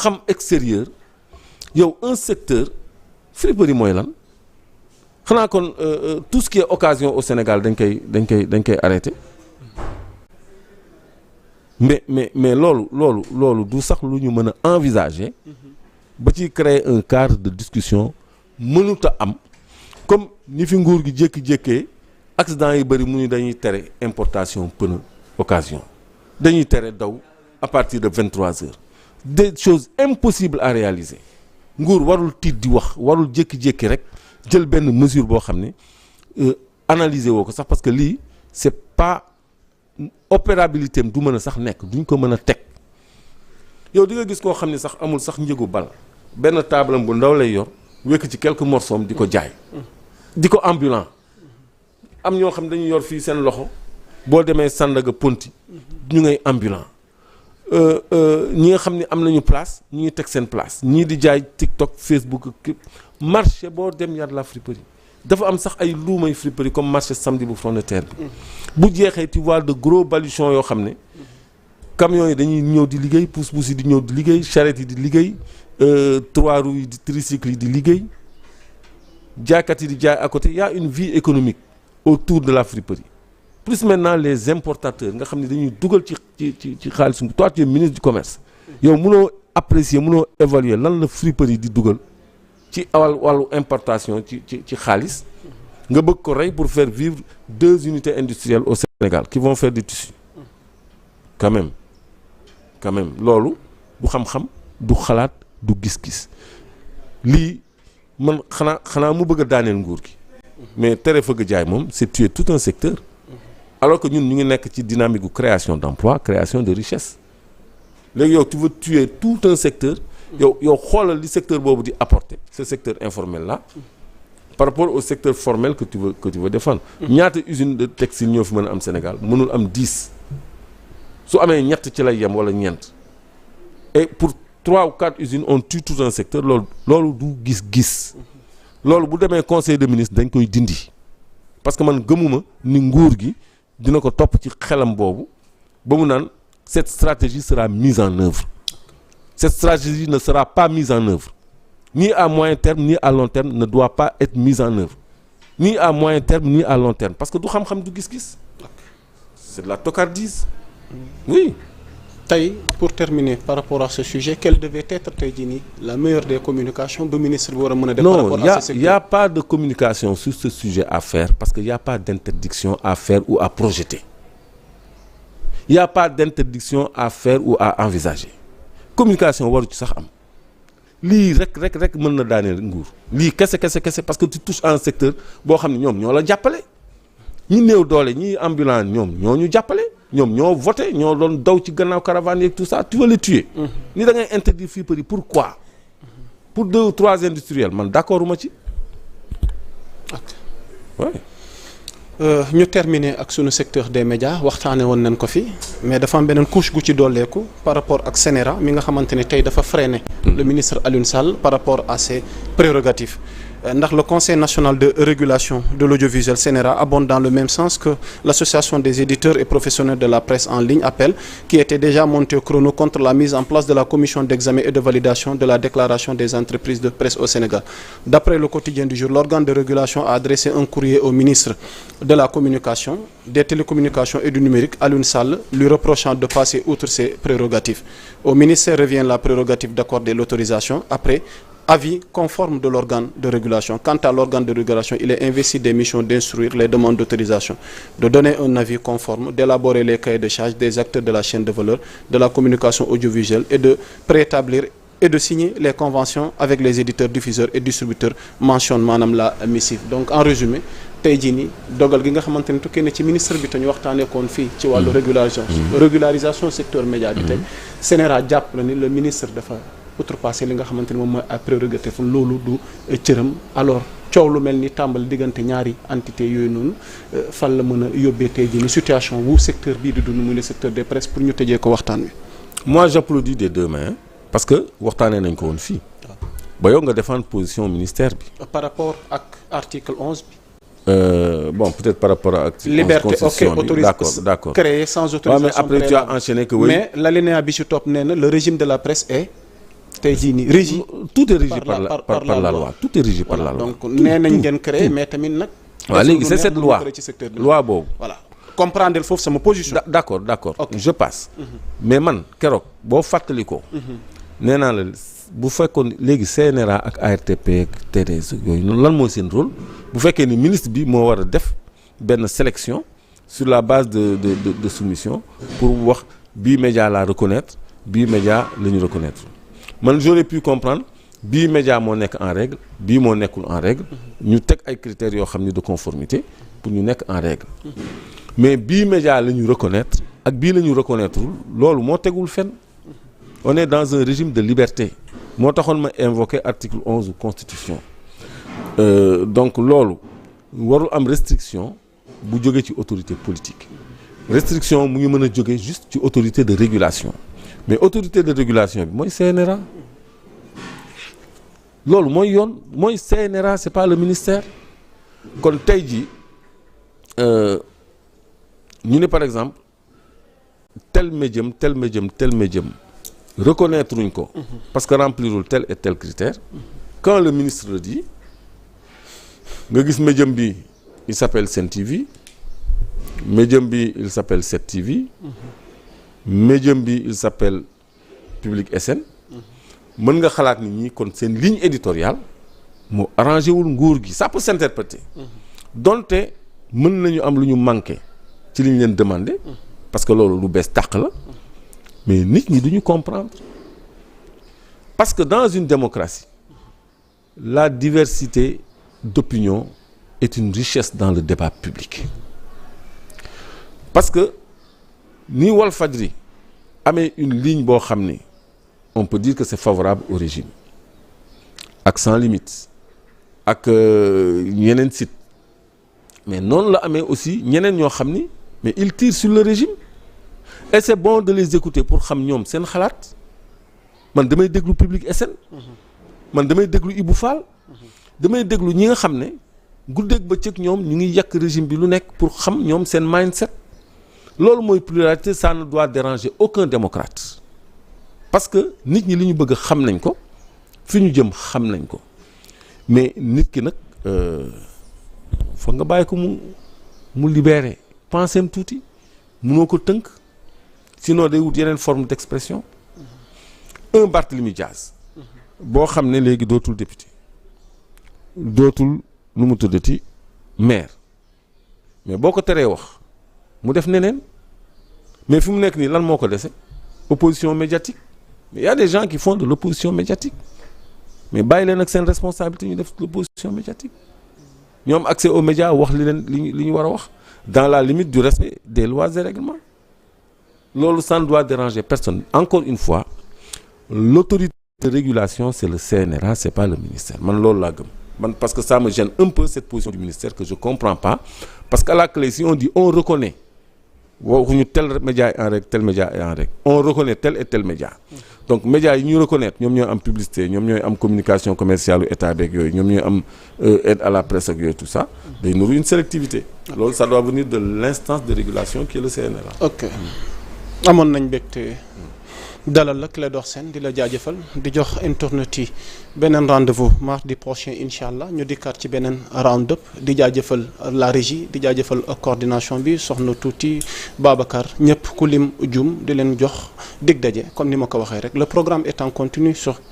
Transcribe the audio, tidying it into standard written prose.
xam extérieur yow un secteur friperie mooy lan xanaa kon tout ce qui est occasion au Sénégal dañ koy arrêté mais loolu du sax lu ñu mën a envisager ba ci créer un cadre de discussion mënut a am comme ni fi nguur gi jékki-jékkee accident yi bëri mu ni dañuy tere importation pneu occasion dañuy tere daw à partir de 23 heures des choses impossibles à réaliser nguur warul tiit di wax warul jékki-jékki rek jël benn mesure boo xam ne analyser woo ko sax parce que lii c'est pas opérabilité am du mën a sax nekk duñ ko mën a teg yow di nga gis koo xam ne sax amul sax njëgu bal benn taabalam bu ndaw lay yor wekk ci quelques morceaux di ko jaay di ko ambulant am ñoo xam dañuy yor fii seen loxo boo demee Sandaga Ponti ñu ngay ambulant ñi nga xam ne am nañu place ñu ngi teg seen place ñii di jaay TikTok Facebook marché boo dem yar la friperie dafa am sax ay luumay friperie comme marché samedi bu front de terre bi bu jeexee tu vois de gros baluchons yoo xam ne camions yi dañuy ñëw di liggéey pousse-pousse yi di ñëw di liggéey charrette yi di liggéey 3 roues yi di tricycle yi di liggéey jaaykat yi di jaay à côté y a une vie économique autour de la friperie plus maintenant les importateurs nga xam ne dañuy dugal ci xaalis toi tu es ministre du commerce yow mënoo apprécier mënoo évaluer lan la friperie di dugal ci wàllu importation ci xaalis nga bëgg ko rey pour faire vivre 2 unités industrielles au Sénégal qui vont faire du tissu quand même loolu du xam-xam du xalaat du gis-gis lii man xanaa mu bëgg a daaneel nguur gi mais tere fëgg jaay moom c'est tuer tout un secteur alors que ñun ñu ngi nekk ci dynamique gu création d'emploi création de richesse léegi yow tu veux tuer tout un secteur yow xoolal li secteur boobu di apporter ce secteur informel là par rapport au secteur formel que tu veux défendre ñaata usine de textile ñoo fi mën a am Sénégal mënul am 10 su amee ñett ci lay yem wala ñeent et pour 3 ou 4 usines on tue tout un secteur loolu du gis-gis loolu bu demee conseil de ministre dañ koy dindi parce que man gëmuma ni nguur gi dina ko topp ci xelam boobu ba mu naan cette stratégie sera mise en œuvre cette stratégie ne sera pas mise en œuvre ni à moyen terme ni à long terme ne doit pas être mise en œuvre ni à moyen terme ni à long terme parce que du xam-xam du gis-gis c'est de la tocardise oui. Tey pour terminer par rapport à ce sujet quelle devait être tey jii nii la meilleure des communications ba ministre bi war a mën a def par rapport à ce secteur. Non, il y a pas de communication sur ce sujet à faire parce que il y a pas d'interdiction à faire ou à projeter. Il y a pas d'interdiction à faire ou à envisager. Communication waru ci sax am lii rek mën na daaneel nguur lii kese parce que tu touches à un secteur boo xam ne ñoom ñoo la jàppale ñi néew doole ñi ambulant ñoom ñoo ñu jàppale ñoom ñoo voté ñoo doon daw ci gannaaw caravane yeeg tout ça tu veux les tuer. ni da ngay interdire friperie pourquoi. pour 2 ou 3 industriels man d'accord ma ci. ñu terminer ak sunu secteur des médias waxtaane woon nañ ko fi mais dafa am beneen couche gu ci dolleeku par rapport ak CNRA mi nga xamante ne tey dafa freiné le ministre Alioune Sall par rapport à ses prérogatives ndax le conseil national de régulation de l'audiovisuel CNRA abonde dans le même sens que l'association des éditeurs et professionnels de la presse en ligne appelle qui était déjà monté au chrono contre la mise en place de la commission d'examen et de validation de la déclaration des entreprises de presse au Sénégal. D'après le quotidien du jour, l'organe de régulation a adressé un courrier au ministre de la communication, des télécommunications et du numérique, Alioune Sall, lui reprochant de passer outre ses prérogatives. Au ministère revient la prérogative d'accorder l'autorisation après avis conforme de l'organe de régulation. Quant à l'organe de régulation, il est investi des missions d'instruire les demandes d'autorisation, de donner un avis conforme, d'élaborer les cahiers de charges des acteurs de la chaîne de valeur de la communication audiovisuelle et de préétablir et de signer les conventions avec les éditeurs, diffuseurs et distributeurs mentionne maanaam la missive. Donc en résumé tey jii nii dogal gi nga xamante ne tukkee na ci ministre bi te ñu waxtaanee koon fii ci wàllu régularisation secteur média bi tey CNRA jàpp la ni le ministre dafa outrepassé li nga xamante ne moom mooy ay prérogative loolu du cëram alors coow lu mel ni tàmbali diggante ñaari entité yooyu noonu fan la mën a yóbbee tey jii ni situation wu secteur bii di dund muy le secteur des presses pour ñu tëjee ko waxtaan wi. Moi j'applaudis des 2 mains parce que waxtaanee nañ ko woon fii ba yow nga défendre position ministère bi. par rapport ak article 11 bi. Bon peut-être par rapport à liberté ok autorisation d'accord créée sans autorisation mais après tu as enchaîné que oui mais l'alinéa bi ci topp nee na le régime de la presse est tey jii nii régi. tout est régi par la loi tout est régi par la loi. donc nee nañ ngeen créé mais tamit nag. waaw léegi c'est cette loi boobu. voilà comprendre foofu sama position. d'accord okay. Je passe. mais man keroog boo fàttali ko. nee naa la bu fekkoon léegi CNRA ak ARTP ak TDS yooyu noonu lan mooy seen rôle bu fekkee ni ministre bi moo war a def benn sélection sur la base de soumission pour wax bii média la reconnaître bii média la ñu reconnaître man j'aurais pu comprendre bii média moo nekk en règle bii moo nekkul en règle ñu teg ay critères yoo xam ni de conformité pour ñu nekk en règle mais bii média la ñu reconnaître ak bii la ñu reconnaître loolu moo tegul fenn. On est dans un régime de liberté moo taxoon ma invoqué article 11 constitution donc loolu warul am restriction bu jóge ci autorité politique restriction mu ngi mën a jóge juste ci autorité de régulation mais autorité de régulation bi mooy CNRA loolu mooy yoon mooy CNRA c'est pas le ministère kon tey jii ñu ne par exemple tel médium reconnaître uñ ko parce que remplirul tel et tel critère quand le ministre le dit nga gis médium bi il s'appelle Sen TV médium bi il s'appelle 7TV médium bi il s'appelle Public SN mën nga xalaat nit ñi kon seen ligne éditoriale moo arrangé wul nguur gi ça peut s'interpréter donte mën nañu am lu ñu manqué ci li ñu leen demandé parce que loolu lu bees tàq la mais nit ñi duñu comprendre parce que dans une démocratie la diversité d'opinion est une richesse dans le débat public parce que ni Walfadjri amee une ligne boo xam ni on peut dire que c'est favorable au régime ak Sans Limites ak ñeneen site mais noonu la amee aussi ñeneen ñoo xam ni mais ils tirent sur le régime et c'est bon de les écouter pour xam ñoom seen xalaat man damay déglu Public SN man damay déglu Ibou Fall damay déglu ñi nga xam ne guddeeg bëccëg ñoom ñu ngi yàq régime bi lu nekk pour xam ñoom seen mindset loolu mooy pluralité ça ne doit déranger aucun démocrate parce que nit ñi li ñu bëgg xam nañ ko fi ñu jëm xam nañ ko mais nit ki nag foog nga bàyyi ko mu libérer penser tuuti mënoo ko tënk sinon day wut yeneen forme d'expression un Barthélémy Diaz boo xam ne léegi dootul député dootul nu mu tuddati maire mais boo ko teree wax mu def neneen mais fi mu nekk nii lan moo ko dese opposition médiatique mais il y a des gens qui font de l'opposition médiatique mais bàyyi leen ak seen responsabilité ñu def l'opposition médiatique ñoom accès aux médias wax li ñu war a wax dans la limite du respect des lois et règlements loolu ça ne doit déranger personne encore une fois l'autorité de régulation c'est le CNRA c'est pas le ministère man loolu laa gëm man parce que ça me gêne un peu cette position du ministère que je comprends pas parce qu'à la clé si on dit on reconnaît waxuñu tel média est en règle tel média est en règle on reconnaît tel et tel média donc médias yi ñu reconnaître ñoom ñooy am publicité ñoom ñooy am communication commerciale u état beeg yooyu ñoom ñooy am aide à la presse ak yooyu tout ça day nuru une sélectivité loolu ça doit venir de l'instance de régulation qui est le CNRA. ok amoon nañ mbégte dalal la Clédor Sène di la jaajëfal di jox internet yi beneen rendez-vous mardi prochain incha allah ñu dikkaat ci beneen round-up di jaajëfal la régie di jaajëfal coordination bi soxna tuuti Babacar ñëpp ku lim jum di leen jox dig daje comme ni ma ko waxee rek le programme est en continu sur